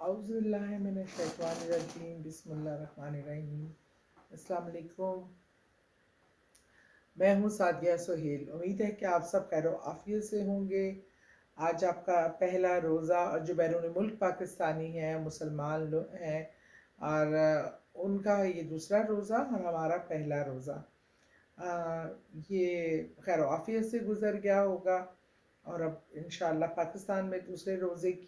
اعوذ باللہ من الشیطان الرجیم، بسم اللہ الرحمن الرحیم۔ السلام علیکم، میں ہوں سعدیہ سہیل۔ امید ہے کہ آپ سب خیر و عافیت سے ہوں گے۔ آج آپ کا پہلا روزہ، اور جو بیرون ملک پاکستانی ہیں، مسلمان لوگ ہیں، اور ان کا یہ دوسرا روزہ اور ہمارا پہلا روزہ، یہ خیر و عافیت سے گزر گیا ہوگا، اور اب انشاءاللہ پاکستان میں دوسرے روزے کی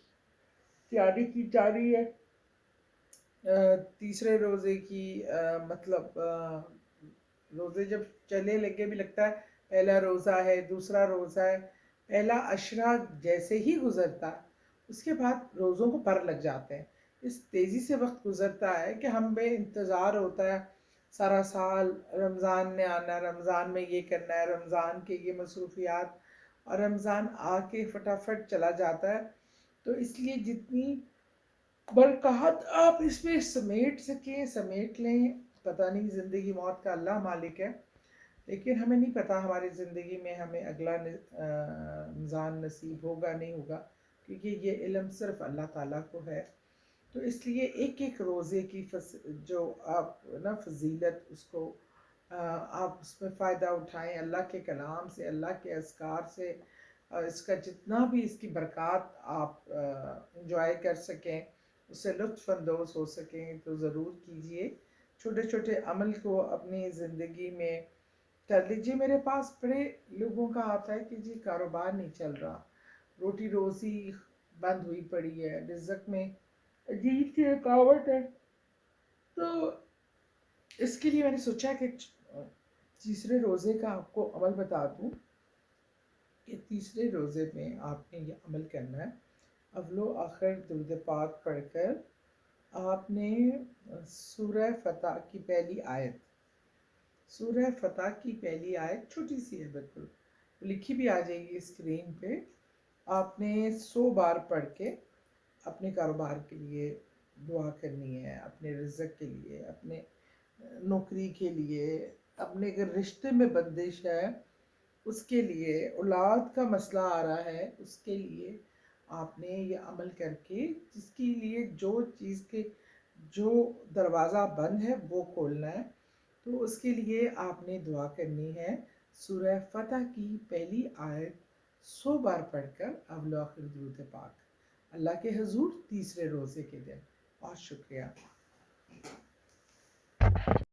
تیاری کی جا رہی ہے۔ تیسرے روزے کی مطلب روزے جب چلے لگے بھی لگتا ہے پہلا روزہ ہے، دوسرا روزہ ہے۔ پہلا عشرہ جیسے ہی گزرتا اس کے بعد روزوں کو پر لگ جاتے ہیں۔ اس تیزی سے وقت گزرتا ہے کہ ہم بے انتظار ہوتا ہے سارا سال رمضان نے آنا، رمضان میں یہ کرنا ہے، رمضان کے یہ مصروفیات، اور رمضان آ کے فٹافٹ چلا جاتا ہے۔ تو اس لیے جتنی برکات آپ اس میں سمیٹ سکیں سمیٹ لیں۔ پتہ نہیں، زندگی موت کا اللہ مالک ہے، لیکن ہمیں نہیں پتہ ہماری زندگی میں ہمیں اگلا رمضان نصیب ہوگا نہیں ہوگا، کیونکہ یہ علم صرف اللہ تعالیٰ کو ہے۔ تو اس لیے ایک ایک روزے کی جو آپ نا فضیلت، اس کو آپ اس میں فائدہ اٹھائیں، اللہ کے کلام سے، اللہ کے اذکار سے، اس کا جتنا بھی اس کی برکات آپ انجوائے کر سکیں، اس سے لطف اندوز ہو سکیں تو ضرور کیجئے۔ چھوٹے چھوٹے عمل کو اپنی زندگی میں کر لیجئے۔ میرے پاس بڑے لوگوں کا آتا ہے کہ جی کاروبار نہیں چل رہا، روٹی روزی بند ہوئی پڑی ہے، رزق میں عجیب سی رکاوٹ ہے۔ تو اس کے لیے میں نے سوچا کہ تیسرے روزے کا آپ کو عمل بتا دوں کہ تیسرے روزے میں آپ نے یہ عمل کرنا ہے۔ اول و آخر درود پاک پڑھ کر آپ نے سورہ فتح کی پہلی آیت، سورہ فتح کی پہلی آیت چھوٹی سی ہے، بالکل لکھی بھی آ جائے گی اسکرین پہ، آپ نے 100 بار پڑھ کے اپنے کاروبار کے لیے دعا کرنی ہے، اپنے رزق کے لیے، اپنے نوکری کے لیے، اپنے اگر رشتے میں بندش ہے اس کے لیے، اولاد کا مسئلہ آ رہا ہے اس کے لیے، آپ نے یہ عمل کر کے جس کے لیے جو چیز کے جو دروازہ بند ہے وہ کھولنا ہے، تو اس کے لیے آپ نے دعا کرنی ہے۔ سورہ فتح کی پہلی آیت 100 بار پڑھ کر اول و آخر درود پاک اللہ کے حضور تیسرے روزے کے دن۔ بہت شکریہ۔